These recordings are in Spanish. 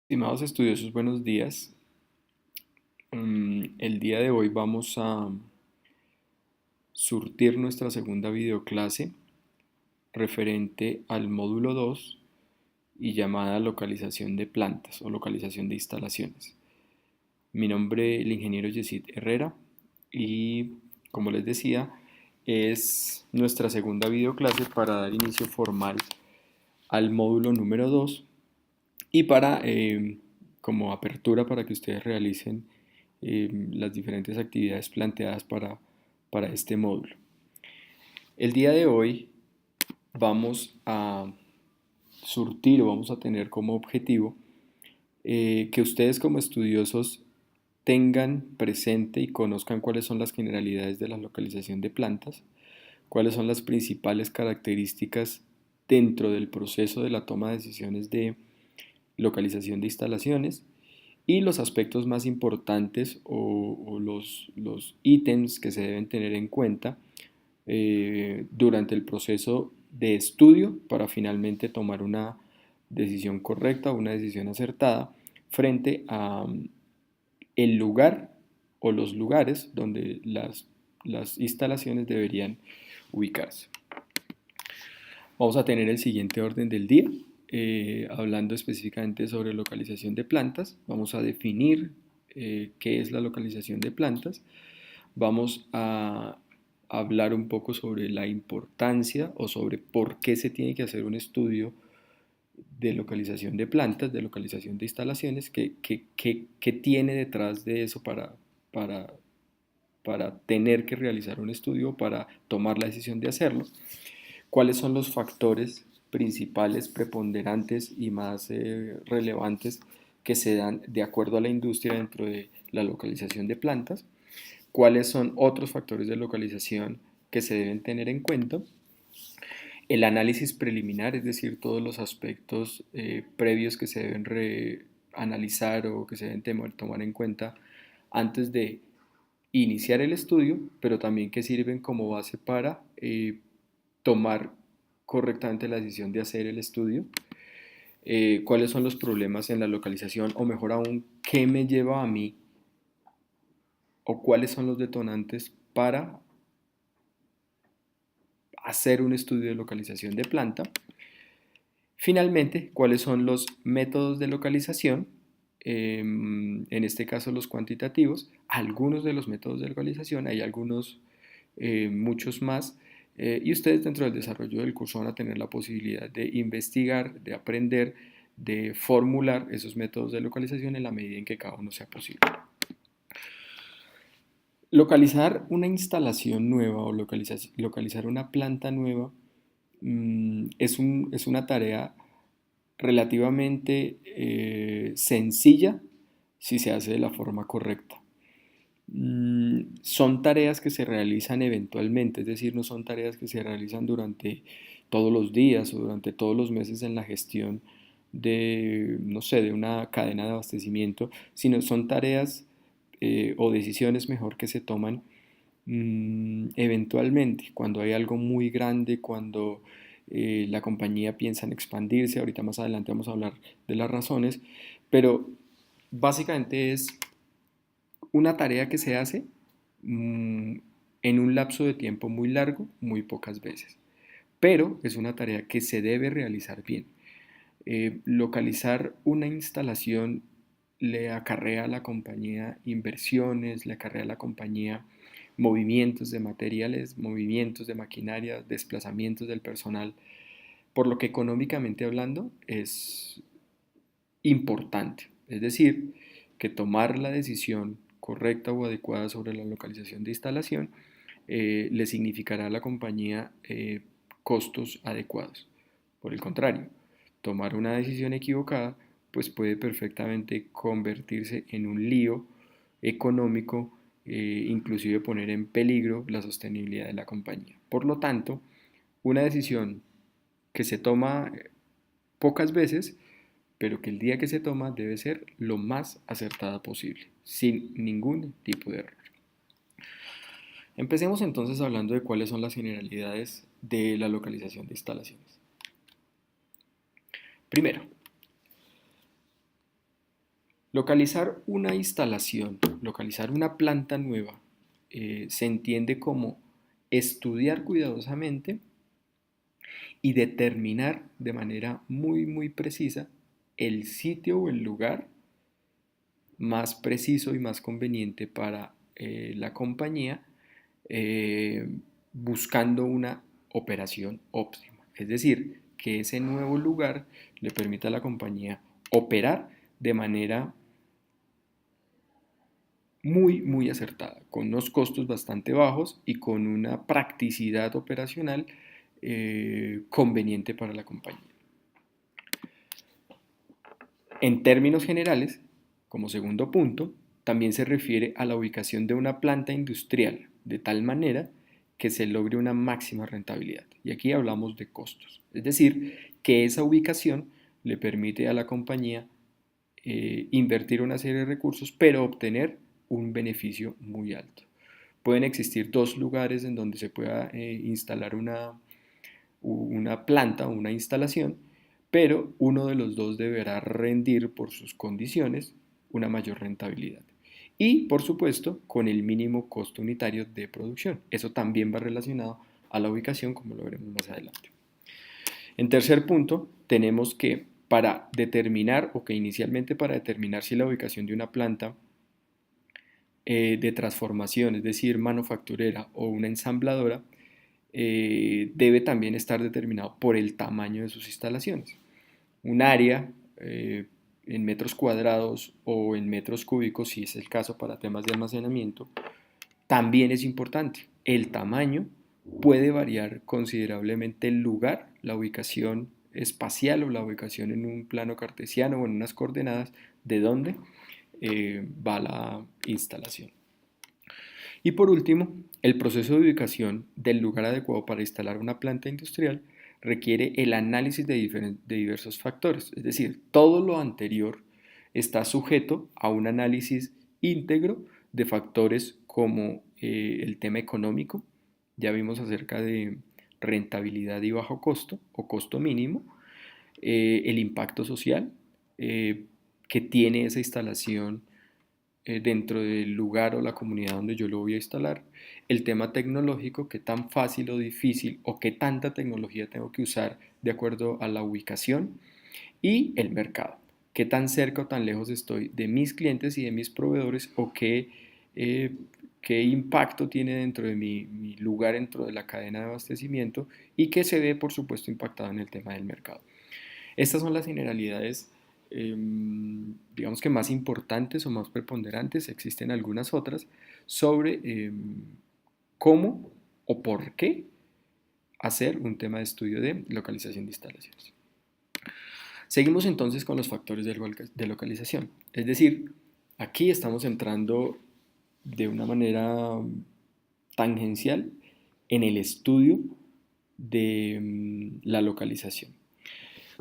Estimados estudiosos, buenos días. El día de hoy vamos a surtir nuestra segunda videoclase referente al módulo 2 y llamada localización de plantas o localización de instalaciones. Mi nombre es el ingeniero Yesid Herrera y, como les decía, es nuestra segunda videoclase para dar inicio formal al módulo número 2 y para, como apertura para que ustedes realicen las diferentes actividades planteadas para este módulo. El día de hoy vamos a surtir o vamos a tener como objetivo que ustedes como estudiosos tengan presente y conozcan cuáles son las generalidades de la localización de plantas, cuáles son las principales características dentro del proceso de la toma de decisiones de localización de instalaciones y los aspectos más importantes o los ítems que se deben tener en cuenta durante el proceso de estudio para finalmente tomar una decisión correcta o una decisión acertada frente a el lugar o los lugares donde las instalaciones deberían ubicarse. Vamos a tener el siguiente orden del día, hablando específicamente sobre localización de plantas. Vamos a definir qué es la localización de plantas. Vamos a hablar un poco sobre la importancia o sobre por qué se tiene que hacer un estudio de localización de plantas, de localización de instalaciones, qué tiene detrás de eso para, para tener que realizar un estudio, para tomar la decisión de hacerlo. ¿Cuáles son los factores principales, preponderantes y más relevantes que se dan de acuerdo a la industria dentro de la localización de plantas? ¿Cuáles son otros factores de localización que se deben tener en cuenta? El análisis preliminar, es decir, todos los aspectos previos que se deben analizar o que se deben tomar en cuenta antes de iniciar el estudio, pero también que sirven como base para tomar correctamente la decisión de hacer el estudio, cuáles son los problemas en la localización o mejor aún, qué me lleva a mí o cuáles son los detonantes para hacer un estudio de localización de planta. Finalmente, cuáles son los métodos de localización, en este caso los cuantitativos, algunos de los métodos de localización, hay algunos, muchos más, y ustedes dentro del desarrollo del curso van a tener la posibilidad de investigar, de aprender, de formular esos métodos de localización en la medida en que cada uno sea posible. Localizar una instalación nueva o localizar una planta nueva es una tarea relativamente sencilla si se hace de la forma correcta. Son tareas que se realizan eventualmente, es decir, no son tareas que se realizan durante todos los días o durante todos los meses en la gestión de, no sé, de una cadena de abastecimiento, sino son tareas o decisiones mejor que se toman eventualmente, cuando hay algo muy grande, cuando la compañía piensa en expandirse. Ahorita más adelante vamos a hablar de las razones, pero básicamente es una tarea que se hace mmm, en un lapso de tiempo muy largo, muy pocas veces, pero es una tarea que se debe realizar bien. Localizar una instalación le acarrea a la compañía inversiones, le acarrea a la compañía movimientos de materiales, movimientos de maquinaria, desplazamientos del personal, por lo que económicamente hablando es importante. Es decir, que tomar la decisión correcta o adecuada sobre la localización de instalación le significará a la compañía costos adecuados. Por el contrario, tomar una decisión equivocada pues puede perfectamente convertirse en un lío económico, inclusive poner en peligro la sostenibilidad de la compañía. Por lo tanto, una decisión que se toma pocas veces, pero que el día que se toma debe ser lo más acertada posible, sin ningún tipo de error. Empecemos entonces hablando de cuáles son las generalidades de la localización de instalaciones. Primero, Localizar una instalación, localizar una planta nueva, se entiende como estudiar cuidadosamente y determinar de manera muy precisa el sitio o el lugar más preciso y más conveniente para la compañía, eh, buscando una operación óptima. Es decir, que ese nuevo lugar le permita a la compañía operar de manera muy acertada, con unos costos bastante bajos y con una practicidad operacional conveniente para la compañía. En términos generales, como segundo punto, también se refiere a la ubicación de una planta industrial, de tal manera que se logre una máxima rentabilidad. Y aquí hablamos de costos. Es decir, que esa ubicación le permite a la compañía invertir una serie de recursos, pero obtener un beneficio muy alto. Pueden existir dos lugares en donde se pueda instalar una planta o una instalación, pero uno de los dos deberá rendir por sus condiciones una mayor rentabilidad. Y, por supuesto, con el mínimo costo unitario de producción. Eso también va relacionado a la ubicación, como lo veremos más adelante. En tercer punto, tenemos que para determinar, o que inicialmente para determinar si la ubicación de una planta de transformación, es decir, manufacturera o una ensambladora, debe también estar determinado por el tamaño de sus instalaciones. Un área en metros cuadrados o en metros cúbicos, si es el caso para temas de almacenamiento, también es importante. El tamaño puede variar considerablemente el lugar, la ubicación espacial o la ubicación en un plano cartesiano o en unas coordenadas de dónde va la instalación. Y por último, el proceso de ubicación del lugar adecuado para instalar una planta industrial requiere el análisis de diversos factores, es decir, todo lo anterior está sujeto a un análisis íntegro de factores como el tema económico, ya vimos acerca de rentabilidad y bajo costo o costo mínimo, el impacto social eh, que tiene esa instalación dentro del lugar o la comunidad donde yo lo voy a instalar, el tema tecnológico, qué tan fácil o difícil o qué tanta tecnología tengo que usar de acuerdo a la ubicación y el mercado, qué tan cerca o tan lejos estoy de mis clientes y de mis proveedores o eh, qué impacto tiene dentro de mi lugar, dentro de la cadena de abastecimiento y que se ve, por supuesto, impactado en el tema del mercado. Estas son las generalidades, digamos que más importantes o más preponderantes, existen algunas otras, sobre cómo o por qué hacer un tema de estudio de localización de instalaciones. Seguimos entonces con los factores de localización, es decir, aquí estamos entrando de una manera tangencial en el estudio de la localización.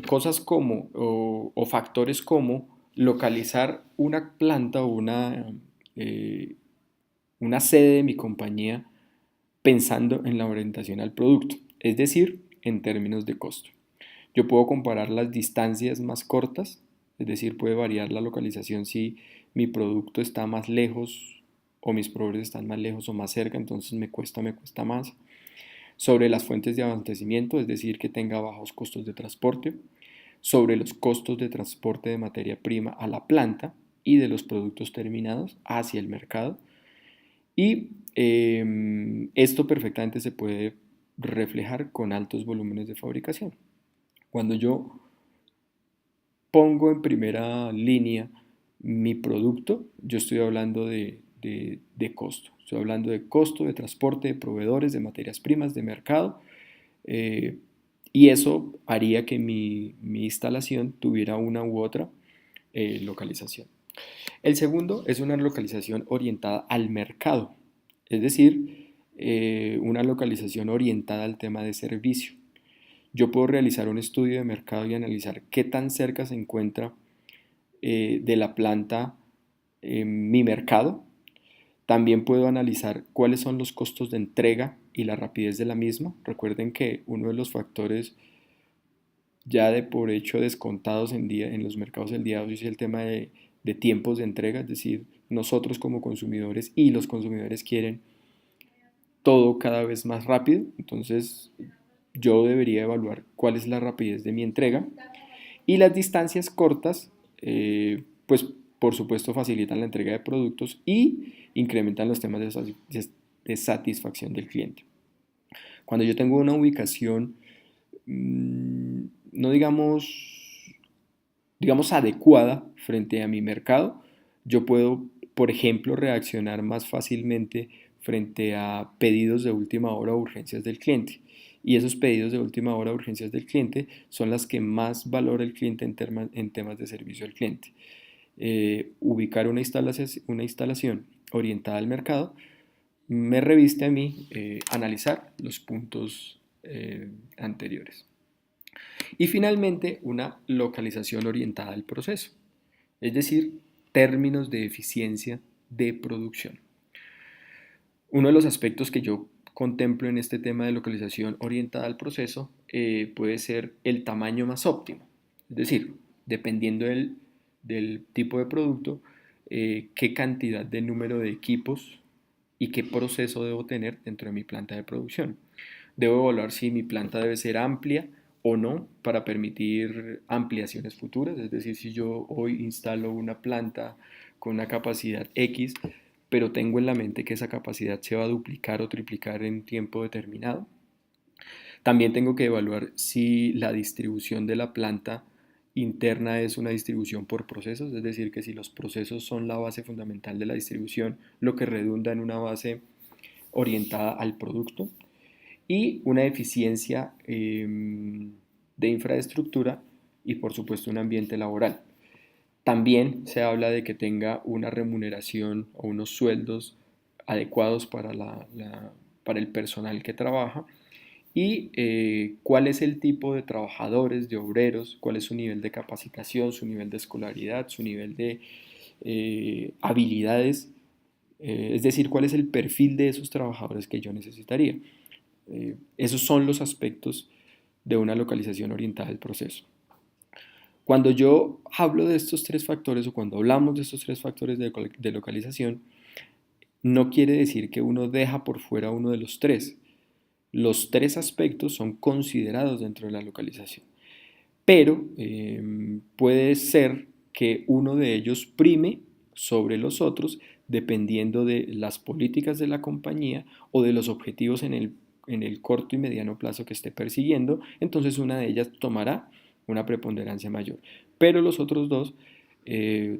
Cosas como, o factores como localizar una planta o una sede de mi compañía pensando en la orientación al producto, es decir, en términos de costo. Yo puedo comparar las distancias más cortas, es decir, puede variar la localización si mi producto está más lejos o mis proveedores están más lejos o más cerca, entonces me cuesta más. Sobre las fuentes de abastecimiento, es decir, que tenga bajos costos de transporte, sobre los costos de transporte de materia prima a la planta y de los productos terminados hacia el mercado. Y esto perfectamente se puede reflejar con altos volúmenes de fabricación. Cuando yo pongo en primera línea mi producto, yo estoy hablando de costo. Estoy hablando de costo de transporte, de proveedores, de materias primas, de mercado. eh, y eso haría que mi instalación tuviera una u otra localización. El segundo es una localización orientada al mercado, es decir, una localización orientada al tema de servicio. Yo puedo realizar un estudio de mercado y analizar qué tan cerca se encuentra de la planta mi mercado. También puedo analizar cuáles son los costos de entrega y la rapidez de la misma. Recuerden que uno de los factores ya de por hecho descontados en los mercados del día de hoy es el tema de de tiempos de entrega, es decir, nosotros como consumidores y los consumidores quieren todo cada vez más rápido, entonces yo debería evaluar cuál es la rapidez de mi entrega y las distancias cortas, pues por supuesto facilitan la entrega de productos y incrementan los temas de satisfacción del cliente. Cuando yo tengo una ubicación, no digamos adecuada frente a mi mercado, yo puedo, por ejemplo, reaccionar más fácilmente frente a pedidos de última hora o urgencias del cliente. Y esos pedidos de última hora o urgencias del cliente son las que más valora el cliente en temas de servicio al cliente. Ubicar una instalación orientada al mercado me reviste a mí analizar los puntos anteriores. Y finalmente, una localización orientada al proceso, es decir, términos de eficiencia de producción. Uno de los aspectos que yo contemplo en este tema de localización orientada al proceso puede ser el tamaño más óptimo. Es decir, dependiendo del tipo de producto, qué cantidad de número de equipos y qué proceso debo tener dentro de mi planta de producción. Debo evaluar si mi planta debe ser amplia o no para permitir ampliaciones futuras. Es decir, si yo hoy instalo una planta con una capacidad X, pero tengo en la mente que esa capacidad se va a duplicar o triplicar en tiempo determinado. También tengo que evaluar si la distribución de la planta interna es una distribución por procesos, es decir, que si los procesos son la base fundamental de la distribución, lo que redunda en una base orientada al producto, y una eficiencia de infraestructura y por supuesto un ambiente laboral. También se habla de que tenga una remuneración o unos sueldos adecuados para el personal que trabaja y cuál es el tipo de trabajadores, de obreros, cuál es su nivel de capacitación, su nivel de escolaridad, su nivel de habilidades, es decir, cuál es el perfil de esos trabajadores que yo necesitaría. Esos son los aspectos de una localización orientada al proceso. Cuando yo hablo de estos tres factores o cuando hablamos de estos tres factores de localización, no quiere decir que uno deja por fuera uno de los tres. Los tres aspectos son considerados dentro de la localización, pero puede ser que uno de ellos prime sobre los otros dependiendo de las políticas de la compañía o de los objetivos en el corto y mediano plazo que esté persiguiendo, entonces una de ellas tomará una preponderancia mayor. Pero los otros dos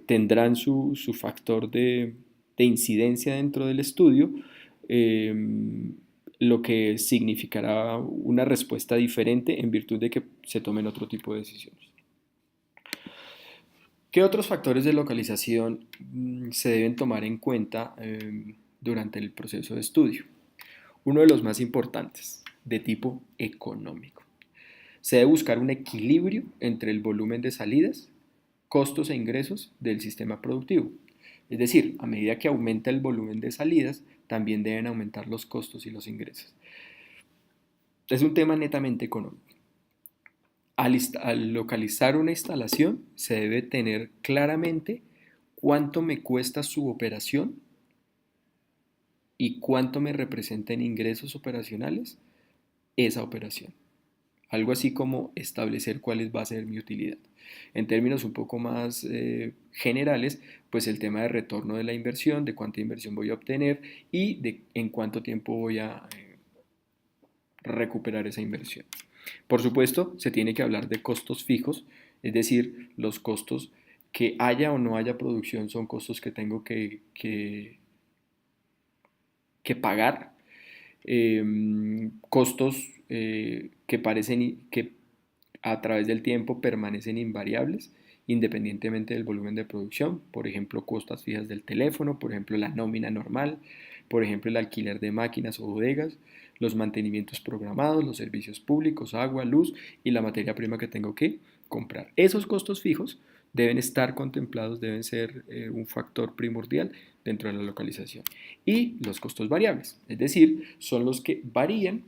tendrán su factor de incidencia dentro del estudio, eh, lo que significará una respuesta diferente en virtud de que se tomen otro tipo de decisiones. ¿Qué otros factores de localización se deben tomar en cuenta durante el proceso de estudio? Uno de los más importantes, de tipo económico. Se debe buscar un equilibrio entre el volumen de salidas, costos e ingresos del sistema productivo. Es decir, a medida que aumenta el volumen de salidas, también deben aumentar los costos y los ingresos. Es un tema netamente económico. Al localizar una instalación, se debe tener claramente cuánto me cuesta su operación y cuánto me representa en ingresos operacionales esa operación. Algo así como establecer cuál va a ser mi utilidad. En términos un poco más generales, pues el tema de retorno de la inversión, de cuánta inversión voy a obtener y de en cuánto tiempo voy a recuperar esa inversión. Por supuesto, se tiene que hablar de costos fijos, es decir, los costos que haya o no haya producción son costos que tengo que pagar, costos que parecen que a través del tiempo permanecen invariables independientemente del volumen de producción, por ejemplo, costas fijas del teléfono, por ejemplo, la nómina normal, por ejemplo, el alquiler de máquinas o bodegas, los mantenimientos programados, los servicios públicos, agua, luz y la materia prima que tengo que comprar. Esos costos fijos deben estar contemplados, deben ser un factor primordial dentro de la localización. Y los costos variables, es decir, son los que varían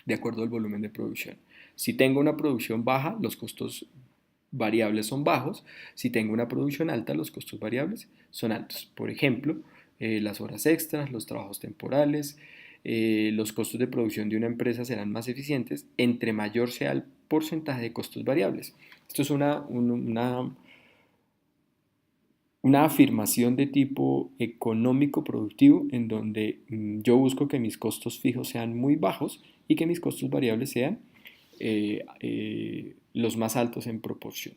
de acuerdo al volumen de producción. Si tengo una producción baja, los costos variables son bajos. Si tengo una producción alta, los costos variables son altos. Por ejemplo, las horas extras, los trabajos temporales, los costos de producción de una empresa serán más eficientes entre mayor sea el porcentaje de costos variables. Esto es una afirmación de tipo económico productivo en donde yo busco que mis costos fijos sean muy bajos y que mis costos variables sean los más altos en proporción.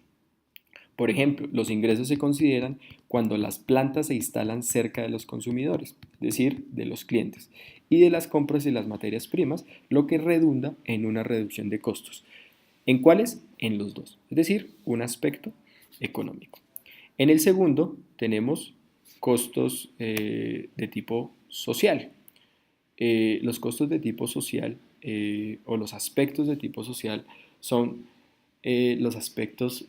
Por ejemplo, los ingresos se consideran cuando las plantas se instalan cerca de los consumidores, es decir, de los clientes, y de las compras de las materias primas, lo que redunda en una reducción de costos. ¿En cuáles? En los dos, es decir, un aspecto económico. En el segundo tenemos costos de tipo social. Los costos de tipo social o los aspectos de tipo social son los aspectos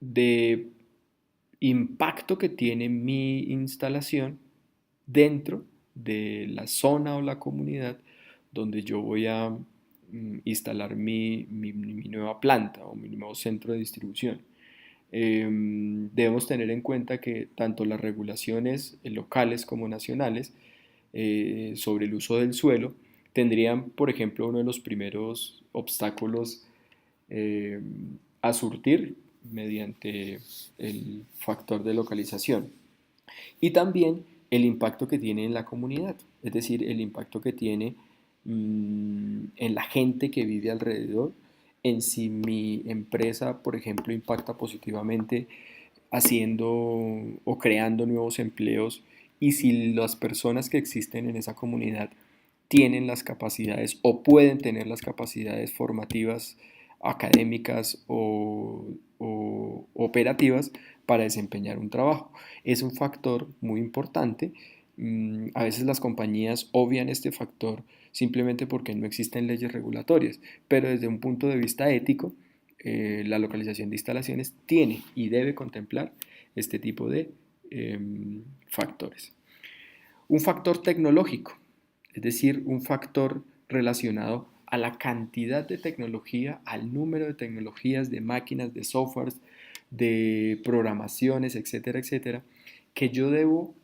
de impacto que tiene mi instalación dentro de la zona o la comunidad donde yo voy a instalar mi nueva planta o mi nuevo centro de distribución. Debemos tener en cuenta que tanto las regulaciones locales como nacionales sobre el uso del suelo tendrían, por ejemplo, uno de los primeros obstáculos eh, a surtir mediante el factor de localización y también el impacto que tiene en la comunidad, es decir, el impacto que tiene en la gente que vive alrededor, en si mi empresa, por ejemplo, impacta positivamente haciendo o creando nuevos empleos y si las personas que existen en esa comunidad tienen las capacidades o pueden tener las capacidades formativas, académicas o operativas para desempeñar un trabajo. Es un factor muy importante. A veces las compañías obvian este factor simplemente porque no existen leyes regulatorias, pero desde un punto de vista ético, la localización de instalaciones tiene y debe contemplar este tipo de factores. Un factor tecnológico, es decir, un factor relacionado a la cantidad de tecnología, al número de tecnologías, de máquinas, de softwares, de programaciones, etcétera, etcétera, que yo debo,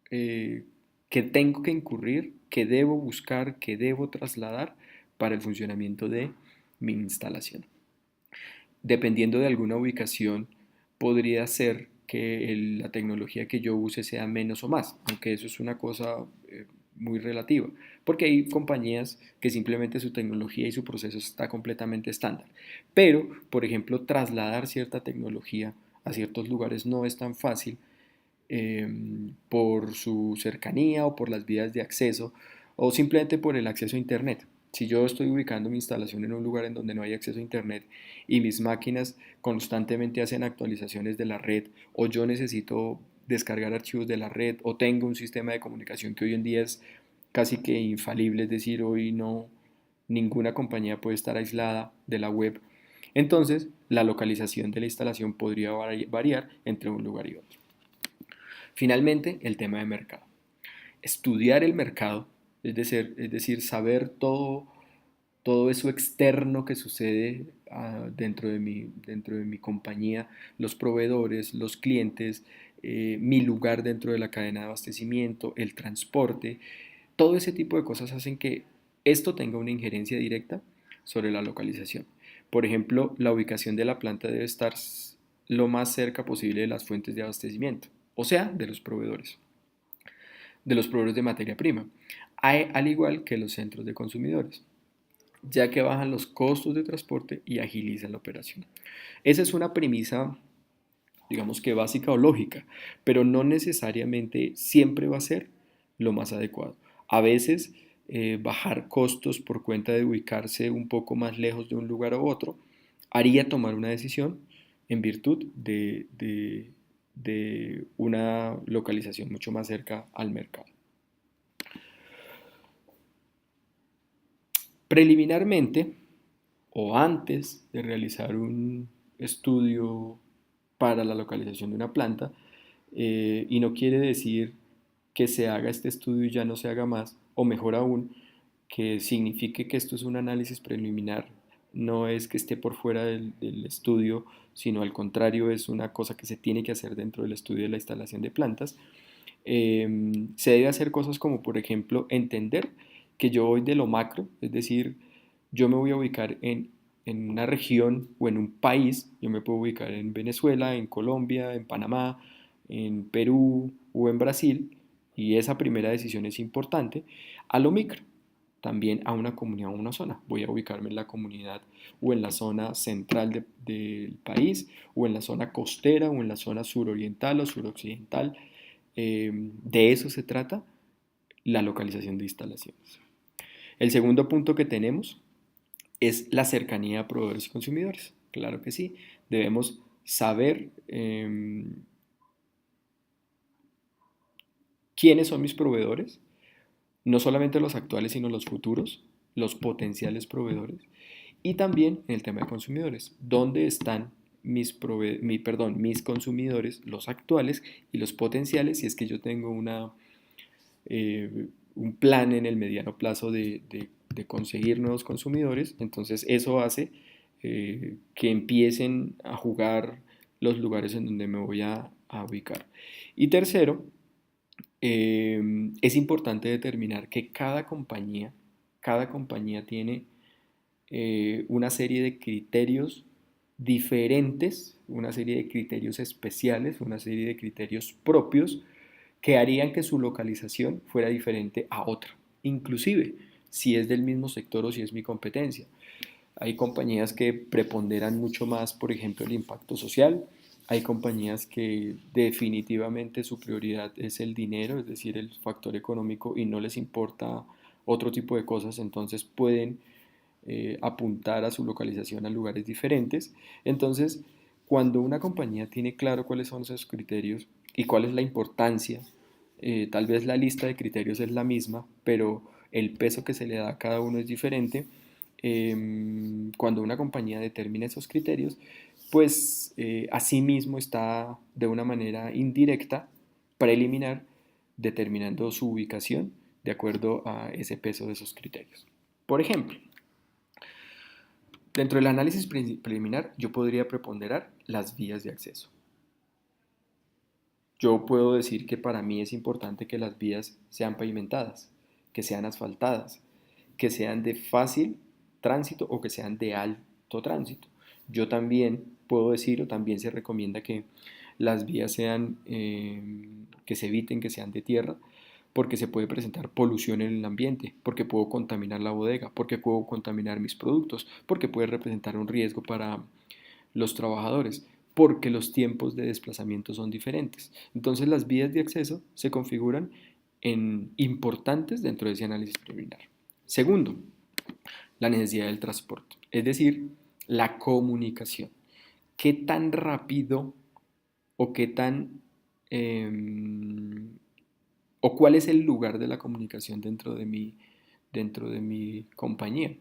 eh, que tengo que incurrir, que debo buscar, que debo trasladar para el funcionamiento de mi instalación. Dependiendo de alguna ubicación, podría ser que la tecnología que yo use sea menos o más, aunque eso es una cosa muy relativa, porque hay compañías que simplemente su tecnología y su proceso está completamente estándar. Pero, por ejemplo, trasladar cierta tecnología a ciertos lugares no es tan fácil eh, por su cercanía o por las vías de acceso o simplemente por el acceso a Internet. Si yo estoy ubicando mi instalación en un lugar en donde no hay acceso a Internet y mis máquinas constantemente hacen actualizaciones de la red o yo necesito descargar archivos de la red o tengo un sistema de comunicación que hoy en día es casi que infalible, es decir, hoy no ninguna compañía puede estar aislada de la web. Entonces, la localización de la instalación podría variar entre un lugar y otro. Finalmente, el tema de mercado. Estudiar el mercado, es decir, saber todo eso externo que sucede dentro de mi compañía, los proveedores, los clientes, mi lugar dentro de la cadena de abastecimiento, el transporte, todo ese tipo de cosas hacen que esto tenga una injerencia directa sobre la localización. Por ejemplo, la ubicación de la planta debe estar lo más cerca posible de las fuentes de abastecimiento, o sea, de los proveedores de materia prima, al igual que los centros de consumidores, ya que bajan los costos de transporte y agilizan la operación. Esa es una premisa, digamos que básica o lógica, pero no necesariamente siempre va a ser lo más adecuado. A veces bajar costos por cuenta de ubicarse un poco más lejos de un lugar u otro haría tomar una decisión en virtud de una localización mucho más cerca al mercado. Preliminarmente, o antes de realizar un estudio para la localización de una planta, y no quiere decir que se haga este estudio y ya no se haga más, o mejor aún, que signifique que esto es un análisis preliminar, no es que esté por fuera del estudio, sino al contrario es una cosa que se tiene que hacer dentro del estudio de la instalación de plantas. Se debe hacer cosas como, por ejemplo, entender que yo voy de lo macro, es decir, yo me voy a ubicar en una región o en un país, yo me puedo ubicar en Venezuela, en Colombia, en Panamá, en Perú o en Brasil, y esa primera decisión es importante, a lo micro, también a una comunidad o una zona. Voy a ubicarme en la comunidad o en la zona central del país, o en la zona costera, o en la zona suroriental o suroccidental. De eso se trata la localización de instalaciones. El segundo punto que tenemos es la cercanía a proveedores y consumidores. Claro que sí, debemos saber quiénes son mis proveedores, no solamente los actuales, sino los futuros, los potenciales proveedores, y también en el tema de consumidores, dónde están mis consumidores, los actuales y los potenciales, si es que yo tengo un plan en el mediano plazo de conseguir nuevos consumidores. Entonces eso hace que empiecen a jugar los lugares en donde me voy a ubicar. Y tercero, es importante determinar que cada compañía tiene una serie de criterios diferentes, una serie de criterios especiales, una serie de criterios propios que harían que su localización fuera diferente a otra, inclusive si es del mismo sector o si es mi competencia. Hay compañías que preponderan mucho más, por ejemplo, el impacto social. Hay compañías que definitivamente su prioridad es el dinero, es decir, el factor económico, y no les importa otro tipo de cosas, entonces pueden apuntar a su localización a lugares diferentes. Entonces, cuando una compañía tiene claro cuáles son esos criterios y cuál es la importancia, tal vez la lista de criterios es la misma, pero el peso que se le da a cada uno es diferente. Cuando una compañía determina esos criterios, pues asimismo está de una manera indirecta, preliminar, determinando su ubicación de acuerdo a ese peso de esos criterios. Por ejemplo, dentro del análisis preliminar yo podría preponderar las vías de acceso. Yo puedo decir que para mí es importante que las vías sean pavimentadas, que sean asfaltadas, que sean de fácil tránsito o que sean de alto tránsito. Yo también puedo decir, o también se recomienda que las vías sean, que se eviten que sean de tierra, porque se puede presentar polución en el ambiente, porque puedo contaminar la bodega, porque puedo contaminar mis productos, porque puede representar un riesgo para los trabajadores, porque los tiempos de desplazamiento son diferentes. Entonces las vías de acceso se configuran en importantes dentro de ese análisis preliminar. Segundo, la necesidad del transporte, es decir, la comunicación. ¿Qué tan rápido o qué tan eh, o cuál es el lugar de la comunicación dentro de mi compañía?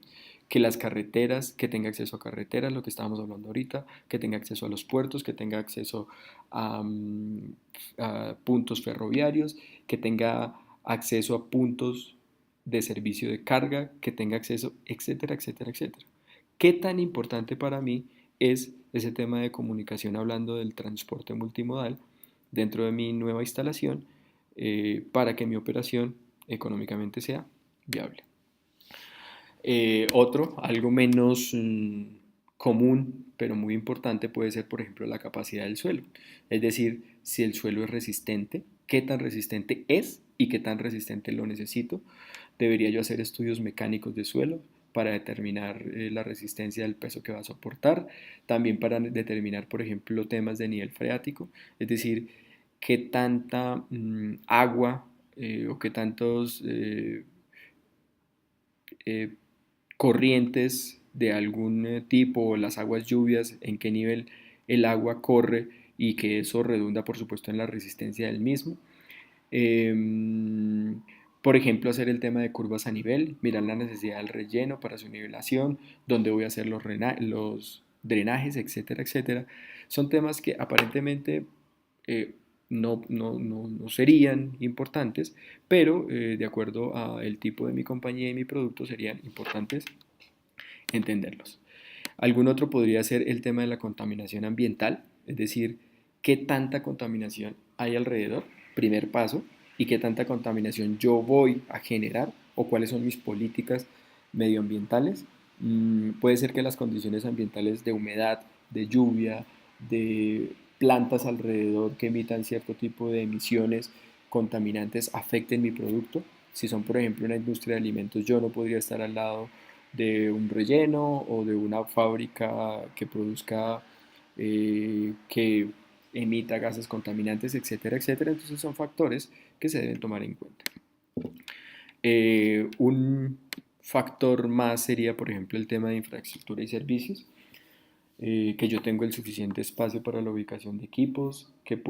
Que las carreteras, que tenga acceso a carreteras, lo que estábamos hablando ahorita, que tenga acceso a los puertos, que tenga acceso a puntos ferroviarios, que tenga acceso a puntos de servicio de carga, que tenga acceso, etcétera, etcétera, etcétera. ¿Qué tan importante para mí es ese tema de comunicación hablando del transporte multimodal dentro de mi nueva instalación para que mi operación económicamente sea viable? Algo menos común, pero muy importante, puede ser, por ejemplo, la capacidad del suelo. Es decir, si el suelo es resistente, qué tan resistente es y qué tan resistente lo necesito. Debería yo hacer estudios mecánicos de suelo para determinar la resistencia del peso que va a soportar. También para determinar, por ejemplo, temas de nivel freático, es decir, qué tanta agua o qué tantos eh, corrientes de algún tipo, las aguas lluvias, en qué nivel el agua corre y que eso redunda, por supuesto, en la resistencia del mismo. Eh, por ejemplo, hacer el tema de curvas a nivel, mirar la necesidad del relleno para su nivelación, dónde voy a hacer los drenajes, etcétera, etcétera. Son temas que aparentemente eh, no serían importantes, pero de acuerdo al tipo de mi compañía y mi producto serían importantes entenderlos. Algún otro podría ser el tema de la contaminación ambiental, es decir, qué tanta contaminación hay alrededor, primer paso, y qué tanta contaminación yo voy a generar o cuáles son mis políticas medioambientales. Puede ser que las condiciones ambientales de humedad, de lluvia, de plantas alrededor que emitan cierto tipo de emisiones contaminantes afecten mi producto. Si son, por ejemplo, una industria de alimentos, yo no podría estar al lado de un relleno o de una fábrica que produzca, que emita gases contaminantes, etcétera, etcétera. Entonces son factores que se deben tomar en cuenta. Un factor más sería, por ejemplo, el tema de infraestructura y servicios, que yo tengo el suficiente espacio para la ubicación de equipos, que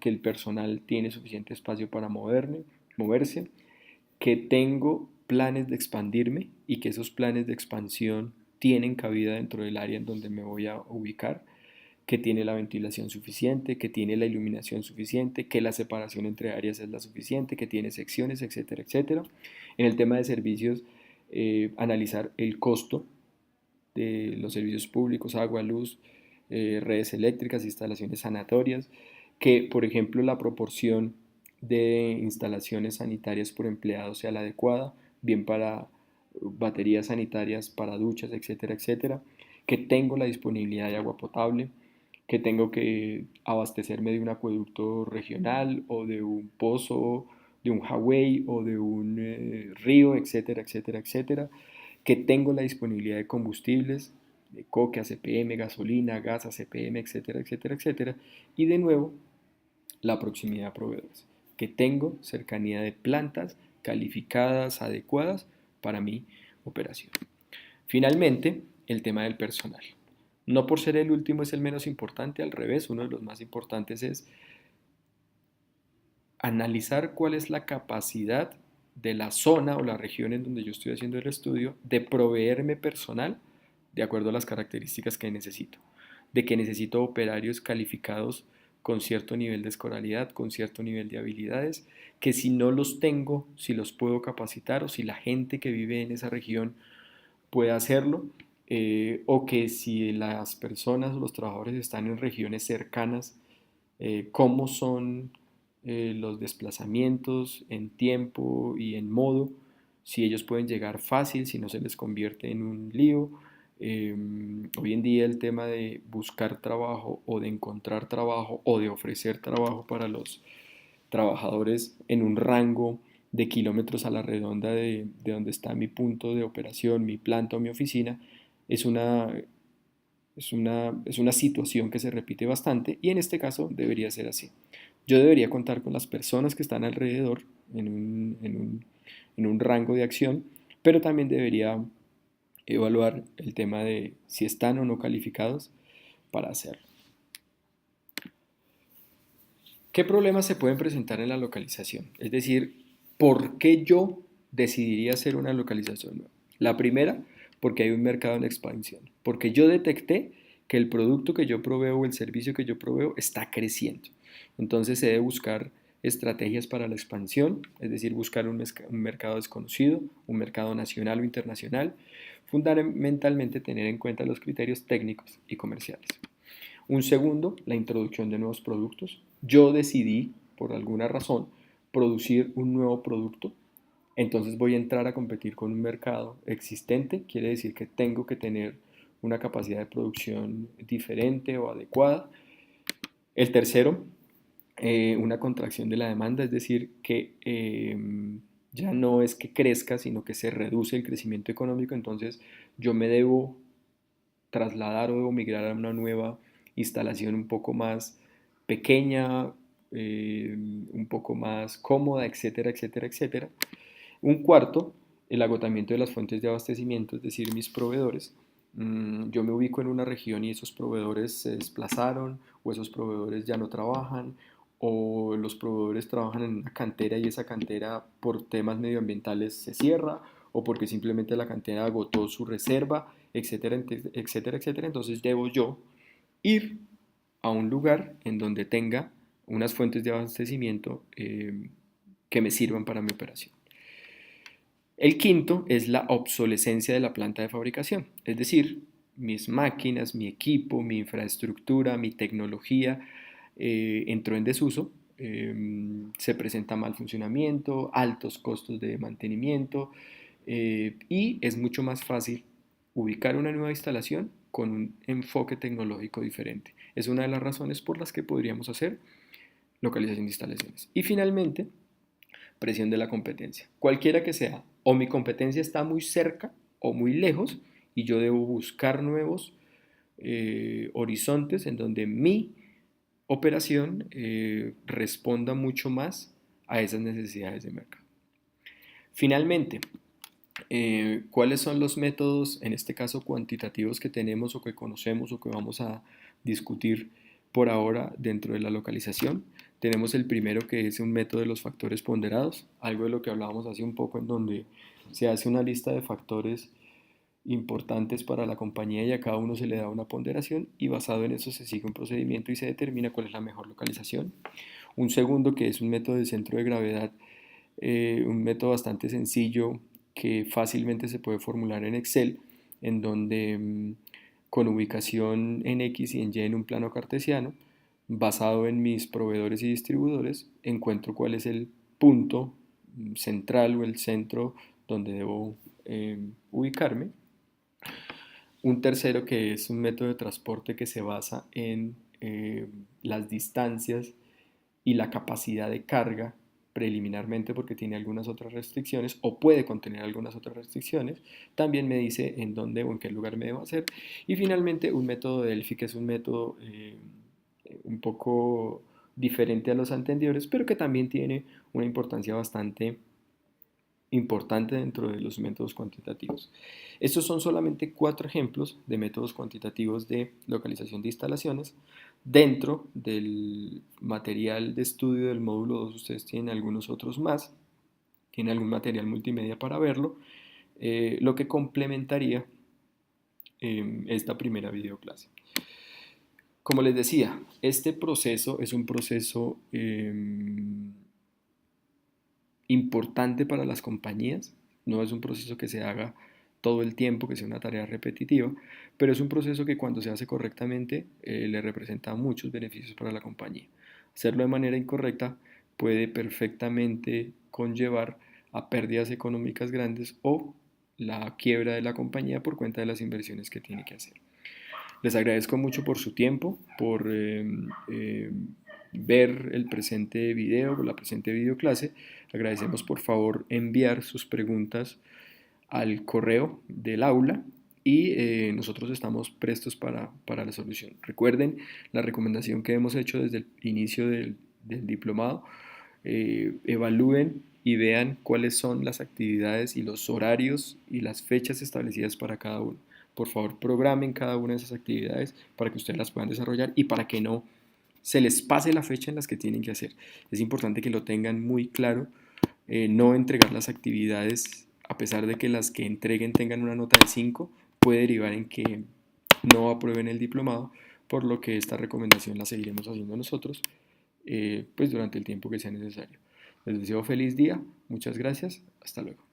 el personal tiene suficiente espacio para moverse, que tengo planes de expandirme y que esos planes de expansión tienen cabida dentro del área en donde me voy a ubicar, que tiene la ventilación suficiente, que tiene la iluminación suficiente, que la separación entre áreas es la suficiente, que tiene secciones, etcétera, etcétera. En el tema de servicios, analizar el costo de los servicios públicos, agua, luz, redes eléctricas, instalaciones sanatorias, que por ejemplo la proporción de instalaciones sanitarias por empleado sea la adecuada, bien para baterías sanitarias, para duchas, etcétera, etcétera, que tengo la disponibilidad de agua potable, que tengo que abastecerme de un acueducto regional o de un pozo, de un highway o de un río, etcétera, etcétera, etcétera, que tengo la disponibilidad de combustibles, de coque, ACPM, gasolina, gas, ACPM, etcétera, etcétera, etcétera, y de nuevo la proximidad a proveedores, que tengo cercanía de plantas calificadas, adecuadas para mi operación. Finalmente, el tema del personal. No por ser el último es el menos importante, al revés, uno de los más importantes es analizar cuál es la capacidad de la zona o la región en donde yo estoy haciendo el estudio de proveerme personal de acuerdo a las características que necesito, de que necesito operarios calificados con cierto nivel de escolaridad, con cierto nivel de habilidades, que si no los tengo, si los puedo capacitar o si la gente que vive en esa región puede hacerlo, o que si las personas o los trabajadores están en regiones cercanas, cómo son los desplazamientos en tiempo y en modo, si ellos pueden llegar fácil, si no se les convierte en un lío. Hoy en día el tema de buscar trabajo o de encontrar trabajo o de ofrecer trabajo para los trabajadores en un rango de kilómetros a la redonda de donde está mi punto de operación, mi planta o mi oficina, es una situación que se repite bastante y en este caso debería ser así. Yo debería contar con las personas que están alrededor en un rango de acción, pero también debería evaluar el tema de si están o no calificados para hacerlo. ¿Qué problemas se pueden presentar en la localización? Es decir, ¿por qué yo decidiría hacer una localización nueva? La primera, porque hay un mercado en expansión, porque yo detecté que el producto que yo proveo o el servicio que yo proveo está creciendo. Entonces se debe buscar estrategias para la expansión, es decir, buscar un mercado desconocido, un mercado nacional o internacional, fundamentalmente tener en cuenta los criterios técnicos y comerciales. Un segundo, la introducción de nuevos productos. Yo decidí, por alguna razón, producir un nuevo producto, entonces voy a entrar a competir con un mercado existente, quiere decir que tengo que tener una capacidad de producción diferente o adecuada. El tercero, una contracción de la demanda, es decir, que ya no es que crezca, sino que se reduce el crecimiento económico, entonces yo me debo trasladar o debo migrar a una nueva instalación un poco más pequeña, un poco más cómoda, etcétera, etcétera, etcétera. Un cuarto, el agotamiento de las fuentes de abastecimiento, es decir, mis proveedores. Yo me ubico en una región y esos proveedores se desplazaron o esos proveedores ya no trabajan o los proveedores trabajan en una cantera y esa cantera por temas medioambientales se cierra o porque simplemente la cantera agotó su reserva, etcétera, etcétera, etcétera. Entonces debo yo ir a un lugar en donde tenga unas fuentes de abastecimiento que me sirvan para mi operación. El quinto es la obsolescencia de la planta de fabricación, es decir, mis máquinas, mi equipo, mi infraestructura, mi tecnología entró en desuso, se presenta mal funcionamiento, altos costos de mantenimiento y es mucho más fácil ubicar una nueva instalación con un enfoque tecnológico diferente. Es una de las razones por las que podríamos hacer localización de instalaciones. Y finalmente, presión de la competencia. Cualquiera que sea, o mi competencia está muy cerca o muy lejos y yo debo buscar nuevos horizontes en donde mi operación responda mucho más a esas necesidades de mercado. Finalmente, ¿cuáles son los métodos, en este caso cuantitativos, que tenemos o que conocemos o que vamos a discutir por ahora dentro de la localización? Tenemos el primero, que es un método de los factores ponderados, algo de lo que hablábamos hace un poco, en donde se hace una lista de factores importantes para la compañía y a cada uno se le da una ponderación y basado en eso se sigue un procedimiento y se determina cuál es la mejor localización. Un segundo, que es un método de centro de gravedad, un método bastante sencillo que fácilmente se puede formular en Excel, en donde con ubicación en X y en Y en un plano cartesiano, basado en mis proveedores y distribuidores, encuentro cuál es el punto central o el centro donde debo ubicarme. Un tercero, que es un método de transporte que se basa en las distancias y la capacidad de carga preliminarmente, porque tiene algunas otras restricciones o puede contener algunas otras restricciones. También me dice en dónde o en qué lugar me debo hacer. Y finalmente un método Delphi, que es un método un poco diferente a los anteriores, pero que también tiene una importancia bastante importante dentro de los métodos cuantitativos. Estos son solamente 4 ejemplos de métodos cuantitativos de localización de instalaciones. Dentro del material de estudio del módulo 2 ustedes tienen algunos otros más, tienen algún material multimedia para verlo, lo que complementaría esta primera videoclase. Como les decía, este proceso es un proceso importante para las compañías, no es un proceso que se haga todo el tiempo, que sea una tarea repetitiva, pero es un proceso que cuando se hace correctamente le representa muchos beneficios para la compañía. Hacerlo de manera incorrecta puede perfectamente conllevar a pérdidas económicas grandes o la quiebra de la compañía por cuenta de las inversiones que tiene que hacer. Les agradezco mucho por su tiempo, por ver el presente video, la presente videoclase. Agradecemos por favor enviar sus preguntas al correo del aula y nosotros estamos prestos para la solución. Recuerden la recomendación que hemos hecho desde el inicio del diplomado. Evalúen y vean cuáles son las actividades y los horarios y las fechas establecidas para cada uno. Por favor, programen cada una de esas actividades para que ustedes las puedan desarrollar y para que no se les pase la fecha en las que tienen que hacer. Es importante que lo tengan muy claro, no entregar las actividades, a pesar de que las que entreguen tengan una nota de 5, puede derivar en que no aprueben el diplomado, por lo que esta recomendación la seguiremos haciendo nosotros pues durante el tiempo que sea necesario. Les deseo feliz día, muchas gracias, hasta luego.